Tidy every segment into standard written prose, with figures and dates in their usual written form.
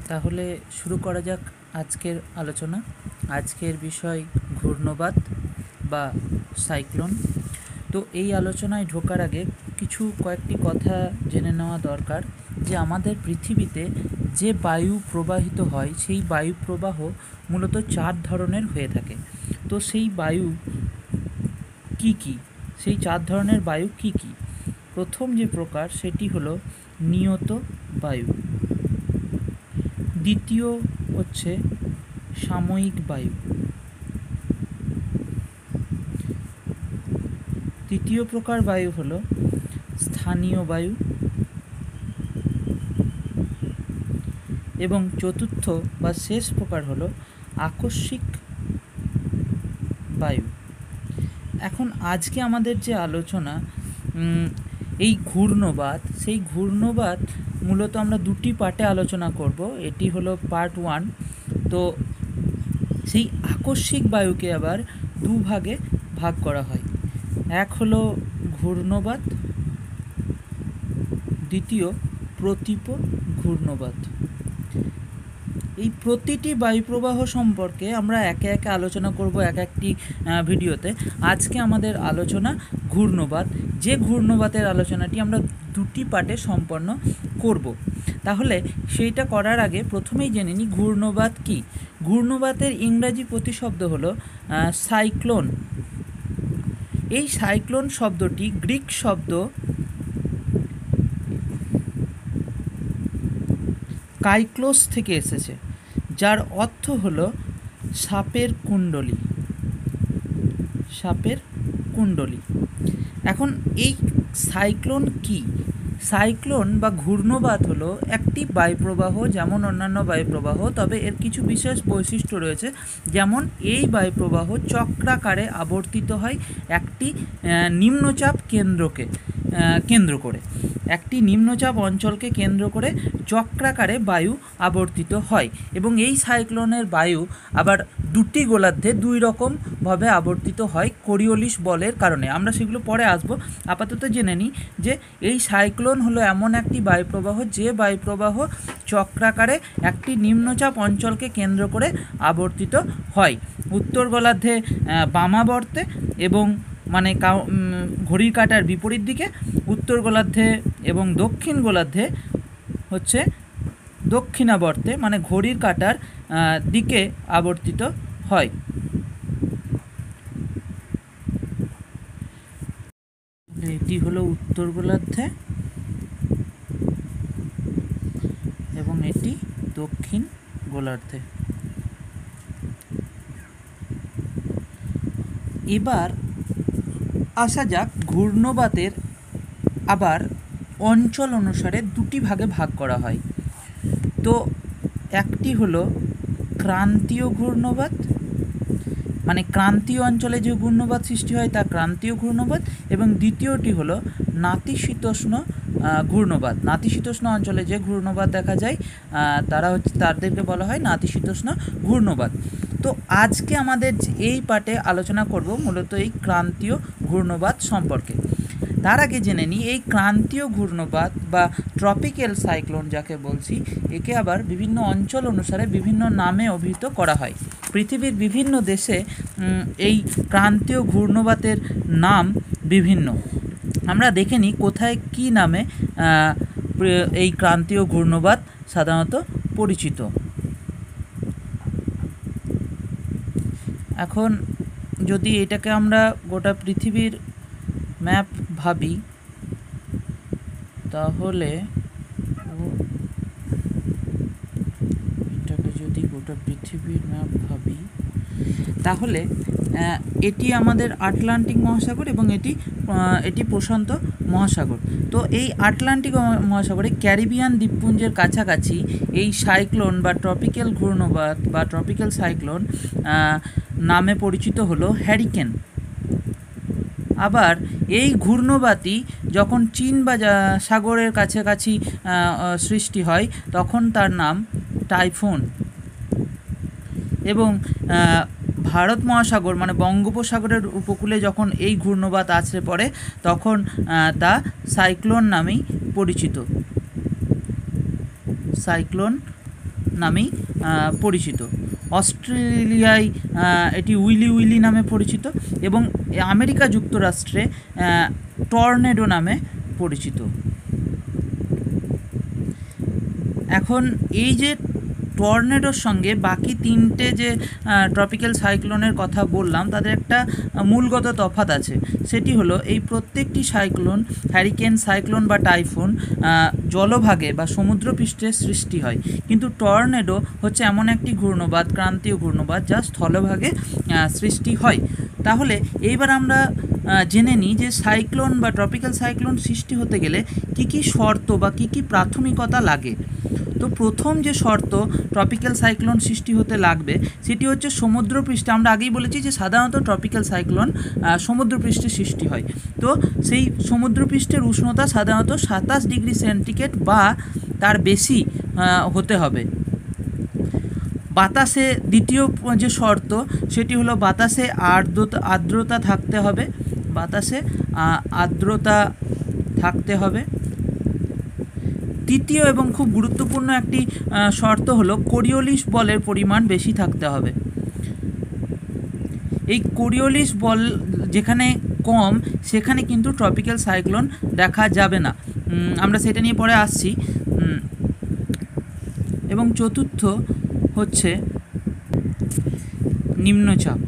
তাহলে শুরু করা যাক আজকের আলোচনা। আজকের বিষয় ঘূর্ণবাত বা সাইক্লোন। তো এই আলোচনায় ঢোকার আগে কয়েকটি কথা জেনে নেওয়া দরকার যে আমাদের পৃথিবীতে যে বায়ু প্রবাহিত হয় সেই বায়ু প্রবাহ মূলত 4 ধরনের হয়ে থাকে। তো সেই বায়ু কি কি, সেই 4 ধরনের বায়ু কি কি? প্রথম যে প্রকার সেটি হলো নিয়ত বায়ু, দ্বিতীয় হচ্ছে সাময়িক বায়ু, তৃতীয় প্রকার বায়ু হলো স্থানীয় বায়ু এবং চতুর্থ বা শেষ প্রকার হলো আকস্মিক বায়ু। এখন আজকে আমাদের যে আলোচনা এই ঘূর্ণবাত, সেই ঘূর্ণবাত মূলত আমরা 2টি পার্টে আলোচনা করব। এটি হলো পার্ট 1। তো সেই আকস্মিক বায়ুকে আবার 2 ভাগে ভাগ করা হয়। এক হলো ঘূর্ণবাত, দ্বিতীয় প্রতীপ ঘূর্ণবাত। এই প্রতিটি বায়ুপ্রবাহ সম্পর্কে আমরা একে একে আলোচনা করব এক একটি ভিডিওতে। আজকে আমাদের আলোচনা ঘূর্ণবাত, যে ঘূর্ণবাতের আলোচনাটি আমরা 2টি পার্টে সম্পন্ন করব। তাহলে সেইটা করার আগে প্রথমেই জেনে নিই ঘূর্ণবাত কি। ঘূর্ণবাতের ইংরাজি প্রতিশব্দ হলো সাইক্লোন। এই সাইক্লোন শব্দটি গ্রিক শব্দ কাইক্লোস থেকে এসেছে, যার অর্থ হলো সাপের কুণ্ডলী। সাপের কুণ্ডলী। এখন এই সাইক্লোন কি? সাইক্লোন বা ঘূর্ণবাত হলো একটি বায়ুপ্রবাহ যেমন অন্যান্য বায়ুপ্রবাহ, তবে এর কিছু বিশেষ বৈশিষ্ট্য রয়েছে। যেমন এই বায়ুপ্রবাহ চক্রাকারে আবর্তিত হয় একটি নিম্নচাপ কেন্দ্র করে, একটি নিম্নচাপ অঞ্চলকে কেন্দ্র করে চক্রাকারে বায়ু আবর্তিত হয়। এবং এই সাইক্লোনের বায়ু আবার 2টি গোলার্ধে 2 রকমভাবে আবর্তিত হয় কোরিওলিস বলের কারণে। আমরা সেগুলো পরে আসবো। আপাতত জেনে নিই যে এই সাইক্লোন হলো এমন একটি বায়ুপ্রবাহ যে বায়ুপ্রবাহ চক্রাকারে একটি নিম্নচাপ অঞ্চলকে কেন্দ্র করে আবর্তিত হয়। উত্তর গোলার্ধে বামাবর্তে এবং মানে ঘড়ির কাঁটার বিপরীত দিকে, উত্তর গোলার্ধে এবং দক্ষিণ গোলার্ধে হচ্ছে দক্ষিণাবর্তে মানে ঘড়ির কাঁটার দিকে আবর্তিত হয়। এটি হলো উত্তর গোলার্ধে এবং এটি দক্ষিণ গোলার্ধে। এবার আসা যাক ঘূর্ণবাতের আবার অঞ্চল অনুসারে 2টি ভাগে ভাগ করা হয়। তো একটি হলো ক্রান্তীয় ঘূর্ণবাত, মানে ক্রান্তীয় অঞ্চলে যে ঘূর্ণবাত সৃষ্টি হয় তা ক্রান্তীয় ঘূর্ণবাত, এবং দ্বিতীয়টি হলো নাতিশীতোষ্ণ ঘূর্ণবাত। নাতিশীতোষ্ণ অঞ্চলে যে ঘূর্ণবাত দেখা যায় তাদেরকে বলা হয় নাতিশীতোষ্ণ ঘূর্ণবাত। তো আজকে আমাদের এই পার্টে আলোচনা করব মূলত এই ক্রান্তীয় ঘূর্ণবাত সম্পর্কে। তার আগে জেনে নিই এই ক্রান্তীয় ঘূর্ণবাত বা ট্রপিক্যাল সাইক্লোন যাকে বলছি, একে আবার বিভিন্ন অঞ্চল অনুসারে বিভিন্ন নামে অভিহিত করা হয়। পৃথিবীর বিভিন্ন দেশে এই ক্রান্তীয় ঘূর্ণবাতের নাম বিভিন্ন। আমরা দেখে নিই কোথায় কী নামে এই ক্রান্তীয় ঘূর্ণবাত সাধারণত পরিচিত। এখন যদি এটাকে আমরা গোটা পৃথিবীর ম্যাপ ভাবি, তাহলে এটাকে যদি গোটা পৃথিবীর ম্যাপ ভাবি তাহলে এটি আমাদের আটলান্টিক মহাসাগর এবং এটি প্রশান্ত মহাসাগর। তো এই আটলান্টিক মহাসাগরে ক্যারিবিয়ান দ্বীপপুঞ্জের কাছাকাছি এই সাইক্লোন বা ট্রপিক্যাল ঘূর্ণবাত বা ট্রপিক্যাল সাইক্লোন নামে পরিচিত হলো হ্যারিকেন। আবার এই ঘূর্ণবাতই যখন চীন বা সাগরের কাছাকাছি সৃষ্টি হয় তখন তার নাম টাইফুন। এবং ভারত মহাসাগর মানে বঙ্গোপসাগরের উপকূলে যখন এই ঘূর্ণবাত আছড়ে পড়ে তখন তা সাইক্লোন নামেই পরিচিত। সাইক্লোন নামেই পরিচিত। অস্ট্রেলিয়ায় এটি উইলি উইলি নামে পরিচিত এবং আমেরিকা যুক্তরাষ্ট্রে টর্নেডো নামে পরিচিত। এখন এই যে টর্নেডোর সঙ্গে বাকি তিনটে যে ট্রপিক্যাল সাইক্লোনের কথা বললাম তাদের একটা মূলগত তফাৎ আছে, সেটি হলো এই প্রত্যেকটি সাইক্লোন, হ্যারিকেন, সাইক্লোন বা টাইফুন জলভাগে বা সমুদ্রপৃষ্ঠে সৃষ্টি হয়, কিন্তু টর্নেডো হচ্ছে এমন একটি ঘূর্ণবাত, ক্রান্তীয় ঘূর্ণবাত যা স্থলভাগে সৃষ্টি হয়। তাহলে এইবার আমরা জেনে নিই যে সাইক্লোন বা ট্রপিক্যাল সাইক্লোন সৃষ্টি হতে গেলে কি কি শর্ত বা কি কি প্রাথমিকতা লাগে। তো প্রথম যে শর্ত ট্রপিক্যাল সাইক্লোন সৃষ্টি হতে লাগবে সেটি হচ্ছে সমুদ্রপৃষ্ঠে। আমরা আগেই বলেছি যে সাধারণত ট্রপিক্যাল সাইক্লোন সমুদ্রপৃষ্ঠে সৃষ্টি হয়। তো সেই সমুদ্রপৃষ্ঠের উষ্ণতা সাধারণত 27 ডিগ্রি সেন্টিগ্রেড বা তার বেশি হতে হবে। বাতাসে দ্বিতীয় যে শর্ত সেটি হলো বাতাসে আর্দ্রতা থাকতে হবে। বাতাসে আর্দ্রতা থাকতে হবে। তৃতীয় এবং খুব গুরুত্বপূর্ণ একটি শর্ত হলো কোরিওলিস বলের পরিমাণ বেশি থাকতে হবে। এই কোরিওলিস বল যেখানে কম সেখানে কিন্তু ট্রপিক্যাল সাইক্লোন দেখা যাবে না। আমরা সেটা নিয়ে পরে আসছি। এবং চতুর্থ হচ্ছে নিম্নচাপ।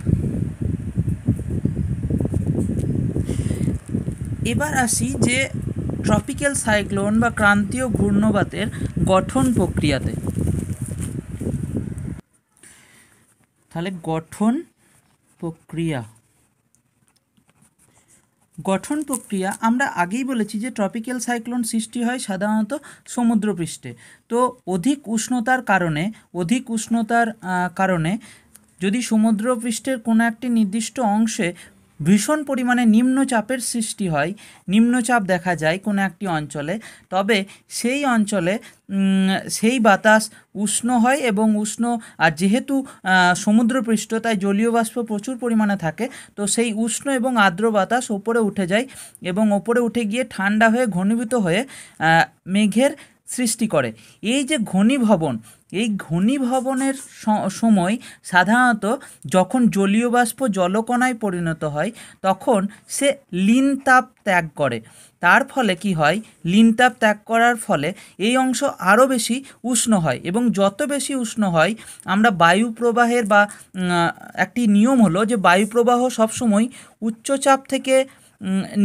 এবার আসি যে ট্রপিক্যাল সাইক্লোন বা ক্রান্তীয় ঘূর্ণবাতের গঠন প্রক্রিয়াতে। তাহলে গঠন প্রক্রিয়া আমরা আগেই বলেছি যে ট্রপিক্যাল সাইক্লোন সৃষ্টি হয় সাধারণত সমুদ্রপৃষ্ঠে। তো অধিক উষ্ণতার কারণে যদি সমুদ্রপৃষ্ঠের কোনো একটি নির্দিষ্ট অংশে ভীষণ পরিমাণে নিম্নচাপের সৃষ্টি হয়, নিম্নচাপ দেখা যায় কোনো একটি অঞ্চলে, তবে সেই অঞ্চলে সেই বাতাস উষ্ণ হয় এবং আর যেহেতু সমুদ্রপৃষ্ঠ তাই জলীয় বাষ্প প্রচুর পরিমাণে থাকে, তো সেই উষ্ণ এবং আর্দ্র বাতাস ওপরে উঠে যায় এবং ওপরে উঠে গিয়ে ঠান্ডা হয়ে ঘনীভূত হয়ে মেঘের সৃষ্টি করে। এই যে ঘনীভবন, এই ঘনীভবনের সময় সাধারণত যখন জলীয় বাষ্প জলকণায় পরিণত হয় তখন সে লিনতাপ ত্যাগ করে। তার ফলে কি হয়, লিনতাপ ত্যাগ করার ফলে এই অংশ আরও বেশি উষ্ণ হয় এবং যত বেশি উষ্ণ হয় আমরা বায়ু প্রবাহের বা একটি নিয়ম হলো যে বায়ু প্রবাহ সবসময় উচ্চচাপ থেকে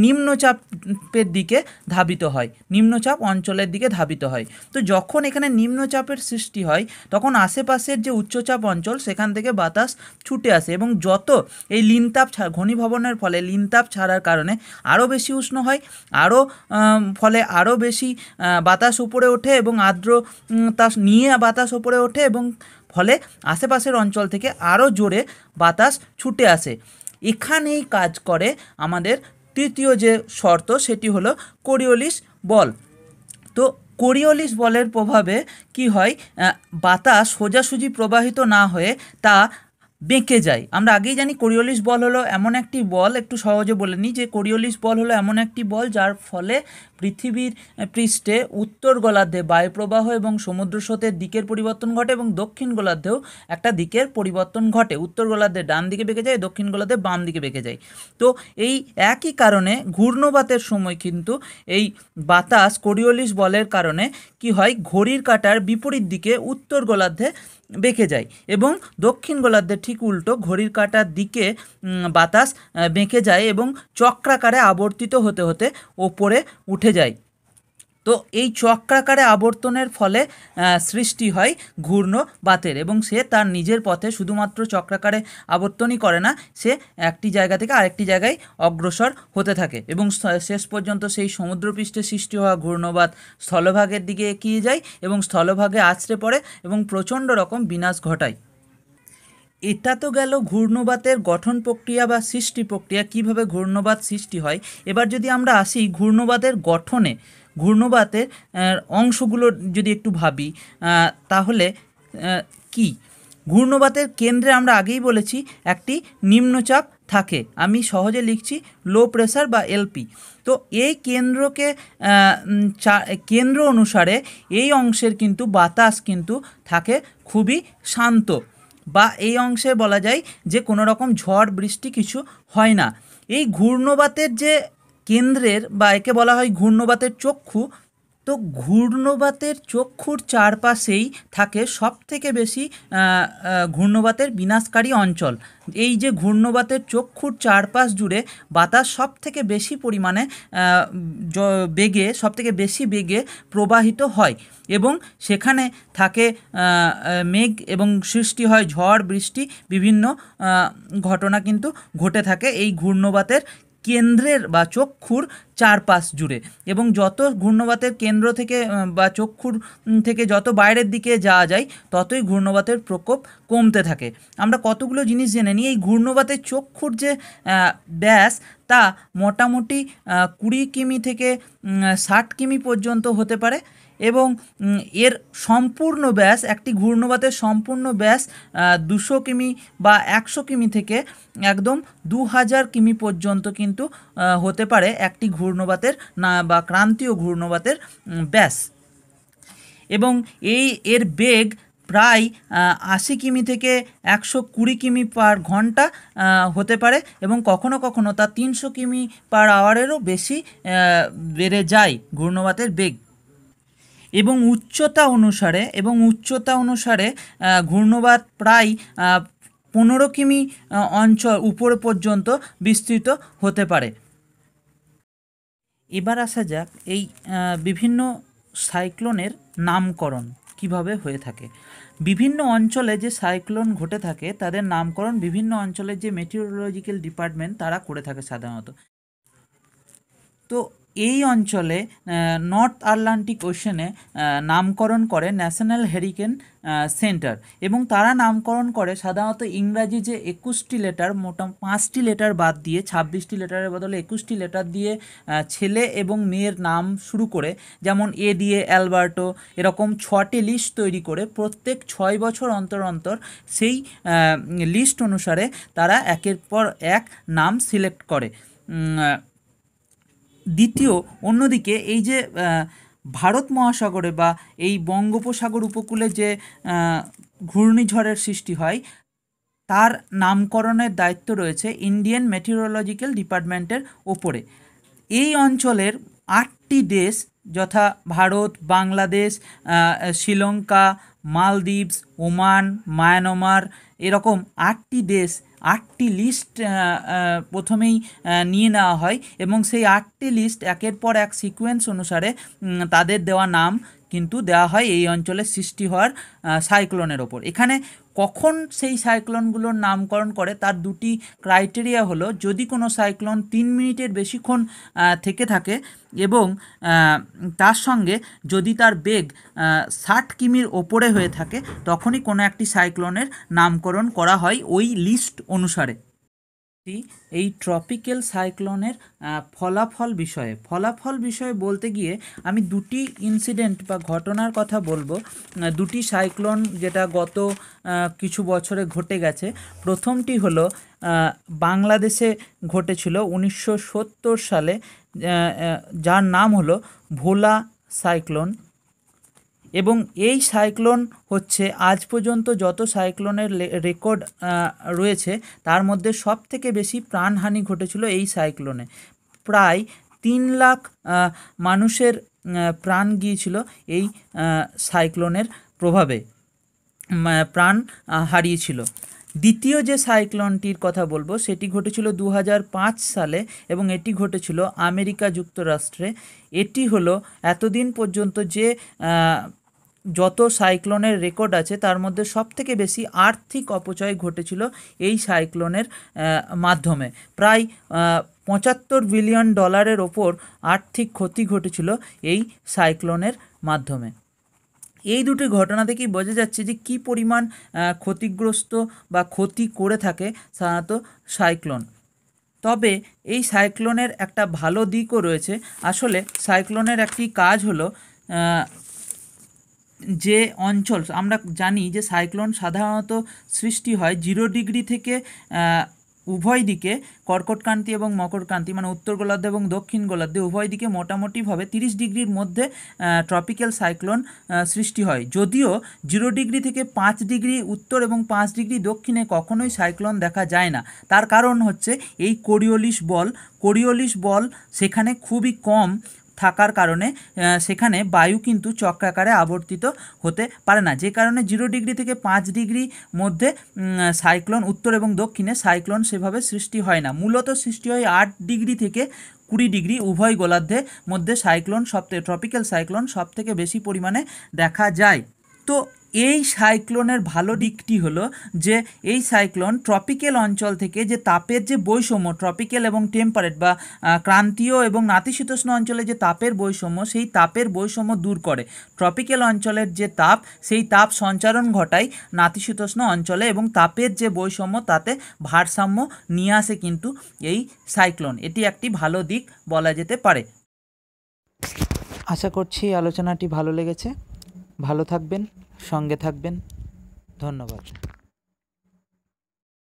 নিম্নচাপের দিকে ধাবিত হয়, নিম্নচাপ অঞ্চলের দিকে ধাবিত হয়। তো যখন এখানে নিম্নচাপের সৃষ্টি হয় তখন আশেপাশের যে উচ্চচাপ অঞ্চল সেখান থেকে বাতাস ছুটে আসে এবং যত এই লিনতাপ ঘনীভবনের ফলে লিনতাপ ছাড়ার কারণে আরও বেশি উষ্ণ হয়, ফলে আরও বেশি বাতাস উপরে ওঠে এবং আর্দ্রতা নিয়ে বাতাস উপরে ওঠে এবং ফলে আশেপাশের অঞ্চল থেকে আরও জোরে বাতাস ছুটে আসে। এখানেই কাজ করে আমাদের তৃতীয় যে শর্ত সেটি হলো কোরিওলিস বল। তো কোরিওলিস বলের প্রভাবে কি হয়, বাতাস সোজাসুজি প্রবাহিত না হয়ে তা বেঁকে যায়। আমরা আগেই জানি কোরিওলিস বল হলো এমন একটি বল, একটু সহজে বলে নিই যে কোরিওলিস বল হলো এমন একটি বল যার ফলে পৃথিবীর পৃষ্ঠে উত্তর গোলার্ধে বায়ুপ্রবাহ এবং সমুদ্র স্রোতের দিকের পরিবর্তন ঘটে এবং দক্ষিণ গোলার্ধেও একটা দিকের পরিবর্তন ঘটে। উত্তর গোলার্ধে ডান দিকে বেঁকে যায়, দক্ষিণ গোলার্ধে বাম দিকে বেঁকে যায়। তো এই একই কারণে ঘূর্ণবাতের সময় কিন্তু এই বাতাস কোরিওলিস বলের কারণে কি হয়, ঘড়ির কাঁটার বিপরীত দিকে উত্তর গোলার্ধে বেঁকে যায় এবং দক্ষিণ গোলার্ধের ঠিক উল্টো ঘড়ির কাঁটার দিকে বাতাস বেঁকে যায় এবং চক্রাকারে আবর্তিত হতে হতে ওপরে উঠে যায়। তো এই চক্রাকারে আবর্তনের ফলে সৃষ্টি হয় ঘূর্ণবাতের এবং সে তার নিজের পথে শুধুমাত্র চক্রাকারে আবর্তনই করে না, সে একটি জায়গা থেকে আরেকটি জায়গায় অগ্রসর হতে থাকে এবং শেষ পর্যন্ত সেই সমুদ্রপৃষ্ঠে সৃষ্টি হওয়া ঘূর্ণবাত স্থলভাগের দিকে এগিয়ে যায় এবং স্থলভাগে আছড়ে পড়ে এবং প্রচণ্ড রকম বিনাশ ঘটায়। এটা তো গেল ঘূর্ণবাতের গঠন প্রক্রিয়া বা সৃষ্টি প্রক্রিয়া, কিভাবে ঘূর্ণবাত সৃষ্টি হয়। এবার যদি আমরা আসি ঘূর্ণবাতের গঠনে, ঘূর্ণবাতের অংশগুলো যদি একটু ভাবি, তাহলে কি ঘূর্ণবাতের কেন্দ্রে আমরা আগেই বলেছি একটি নিম্নচাপ থাকে, আমি সহজে লিখছি লো প্রেসার বা এলপি। তো এই কেন্দ্রকে কেন্দ্র অনুসারে এই অংশের কিন্তু বাতাস কিন্তু থাকে খুবই শান্ত, বা এই অংশে বলা যায় যে কোনো রকম ঝড় বৃষ্টি কিছু হয় না। এই ঘূর্ণবাতের যে কেন্দ্রের বা একে বলা হয় ঘূর্ণবাতের চক্ষু, তো ঘূর্ণবাতের চক্ষুর চারপাশেই থাকে সবথেকে বেশি ঘূর্ণবাতের বিনাশকারী অঞ্চল। এই যে ঘূর্ণবাতের চক্ষুর চারপাশ জুড়ে বাতাস সবথেকে বেশি পরিমাণে বেগে, সবথেকে বেশি বেগে প্রবাহিত হয় এবং সেখানে থাকে মেঘ এবং সৃষ্টি হয় ঝড় বৃষ্টি, বিভিন্ন ঘটনা কিন্তু ঘটে থাকে এই ঘূর্ণবাতের কেন্দ্রের বা চক্ষুর চারপাশ জুড়ে। এবং যত ঘূর্ণবাতের কেন্দ্র থেকে বা চক্ষুর থেকে যত বাইরের দিকে যাওয়া যায়, ততই ঘূর্ণবাতের প্রকোপ কমতে থাকে। আমরা কতগুলো জিনিস জেনে নিই। এই ঘূর্ণবাতের চক্ষুর যে ব্যাস, তা মোটামুটি 20 কিমি থেকে 60 কিমি পর্যন্ত হতে পারে, এবং এর সম্পূর্ণ ব্যাস, একটি ঘূর্ণবাতের সম্পূর্ণ ব্যাস 200 কিমি বা 100 কিমি থেকে একদম 2000 কিমি পর্যন্ত কিন্তু হতে পারে একটি ঘূর্ণবাতের বা ক্রান্তীয় ঘূর্ণবাতের ব্যাস। এবং এর বেগ প্রায় 80 কিমি থেকে 120 কিমি পার ঘন্টা হতে পারে, এবং কখনো কখনো তা 300 কিমি পার আওয়ারেরও বেশি বেড়ে যায় ঘূর্ণবাতের বেগ। এবং উচ্চতা অনুসারে ঘূর্ণবাত প্রায় 15 কিমি অঞ্চল উপরে পর্যন্ত বিস্তৃত হতে পারে। এবার আসা যাক এই বিভিন্ন সাইক্লোনের নামকরণ কিভাবে হয়ে থাকে। বিভিন্ন অঞ্চলে যে সাইক্লোন ঘটে থাকে তাদের নামকরণ বিভিন্ন অঞ্চলের যে মেটিওরোলজিক্যাল ডিপার্টমেন্ট তারা করে থাকে সাধারণত। তো এই অঞ্চলে নর্থ আটলান্টিক ওশেনে নামকরণ করে ন্যাশনাল হ্যারিকেন সেন্টার, এবং তারা নামকরণ করে সাধারণত ইংরাজি যে 21টি লেটার, মোটামুটি 5টি লেটার বাদ দিয়ে 26টি লেটারের বদলে 21টি লেটার দিয়ে ছেলে এবং মেয়ের নাম শুরু করে, যেমন এ দিয়ে অ্যালবার্টো, এরকম 6টি লিস্ট তৈরি করে প্রত্যেক 6 বছর অন্তর অন্তর সেই লিস্ট অনুসারে তারা একের পর এক নাম সিলেক্ট করে। অন্যদিকে এই যে ভারত মহাসাগরে বা এই বঙ্গোপসাগর উপকূলে যে ঘূর্ণিঝড়ের সৃষ্টি হয়, তার নামকরণের দায়িত্ব রয়েছে ইন্ডিয়ান মেটিওরোলজিক্যাল ডিপার্টমেন্টের ওপরে। এই অঞ্চলের 8টি দেশ, যথা Bharat, Bangladesh, Sri Lanka, Maldives, Oman, Myanmar, এরকম 8টি দেশ, 8টি লিস্ট প্রথমেই নিয়ে নেওয়া হয়, এবং সেই 8টি লিস্ট একের পর এক সিকোয়েন্স অনুসারে তাদের দেওয়া নাম কিন্তু দেওয়া হয় এই অঞ্চলে সৃষ্টি হওয়ার সাইক্লোনের ওপর। এখানে কখন সেই সাইক্লোনগুলোর নামকরণ করে তার দুটি ক্রাইটেরিয়া হলো, যদি কোনো সাইক্লোন 3 মিনিটের বেশিক্ষণ থেকে থাকে, এবং তার সঙ্গে যদি তার বেগ 60 কিমির ওপরে হয়ে থাকে, তখনই কোনো একটি সাইক্লোনের নামকরণ করা হয় ওই লিস্ট অনুসারে। এই ট্রপিক্যাল সাইক্লোনের ফলাফল বিষয়ে বলতে গিয়ে আমি দুটি ইনসিডেন্ট বা ঘটনার কথা বলবো, দুটি সাইক্লোন যেটা গত কিছু বছরে ঘটে গেছে। প্রথমটি হলো বাংলাদেশে ঘটেছিল 1970 সালে, যার নাম হলো ভোলা সাইক্লোন। এবং এই সাইক্লোন হচ্ছে আজ পর্যন্ত যত সাইক্লোনের রেকর্ড রয়েছে তার মধ্যে সবথেকে বেশি প্রাণহানি ঘটেছিল এই সাইক্লোনে। প্রায় 3 লাখ মানুষের প্রাণ গিয়েছিল এই সাইক্লোনের প্রভাবে, প্রাণ হারিয়েছিল। দ্বিতীয় যে সাইক্লোনটির কথা বলবো সেটি ঘটেছিল 2005 সালে, এবং এটি ঘটেছিল আমেরিকা যুক্তরাষ্ট্রে। এটি হলো এতদিন পর্যন্ত যে যত সাইক্লোনের রেকর্ড আছে তার মধ্যে সবথেকে বেশি আর্থিক অপচয় ঘটেছিল এই সাইক্লোনের মাধ্যমে। প্রায় $75 বিলিয়ন ওপর আর্থিক ক্ষতি ঘটেছিল এই সাইক্লোনের মাধ্যমে। এই দুটি ঘটনা থেকেই বোঝা যাচ্ছে যে কী পরিমাণ ক্ষতিগ্রস্ত বা ক্ষতি করে থাকে সাধারণত সাইক্লোন। তবে এই সাইক্লোনের একটা ভালো দিকও রয়েছে। আসলে সাইক্লোনের একটি কাজ হলো যে অঞ্চল, আমরা জানি যে সাইক্লোন সাধারণত সৃষ্টি হয় 0 ডিগ্রি থেকে উভয় দিকে, কর্কটক্রান্তি এবং মকরক্রান্তি মানে উত্তর গোলার্ধ এবং দক্ষিণ গোলার্ধে উভয় দিকে মোটামুটিভাবে 30 ডিগ্রির মধ্যে ট্রপিক্যাল সাইক্লোন সৃষ্টি হয়। যদিও 0 ডিগ্রি থেকে 5 ডিগ্রি উত্তর এবং 5 ডিগ্রি দক্ষিণে কখনোই সাইক্লোন দেখা যায় না। তার কারণ হচ্ছে এই কোরিওলিস বল সেখানে খুবই কম থাকার কারণে সেখানে বায়ু কিন্তু চক্রাকারে আবর্তিত হতে পারে না, যে কারণে 0 ডিগ্রি থেকে 5 ডিগ্রি মধ্যে সাইক্লোন উত্তর এবং দক্ষিণে সাইক্লোন সেভাবে সৃষ্টি হয় না। মূলত সৃষ্টি হয় 8 ডিগ্রি থেকে 20 ডিগ্রি উভয় গোলার্ধের মধ্যে সাইক্লোন ট্রপিক্যাল সাইক্লোন সবথেকে বেশি পরিমাণে দেখা যায়। তো এই সাইক্লোনের ভালো দিকটি হলো যে এই সাইক্লোন ট্রপিক্যাল অঞ্চল থেকে যে তাপের যে বৈষম্য, ট্রপিক্যাল এবং টেম্পারেট বা ক্রান্তীয় এবং নাতিশীতোষ্ণ অঞ্চলে যে তাপের বৈষম্য, সেই তাপের বৈষম্য দূর করে। ট্রপিক্যাল অঞ্চলের যে তাপ, সেই তাপ সঞ্চারণ ঘটায় নাতিশীতোষ্ণ অঞ্চলে এবং তাপের যে বৈষম্য তাতে ভারসাম্য নিয়ে আসে কিন্তু এই সাইক্লোন। এটি একটি ভালো দিক বলা যেতে পারে। আশা করছি আলোচনাটি ভালো লেগেছে। ভালো থাকবেন, সঙ্গে থাকবেন। ধন্যবাদ।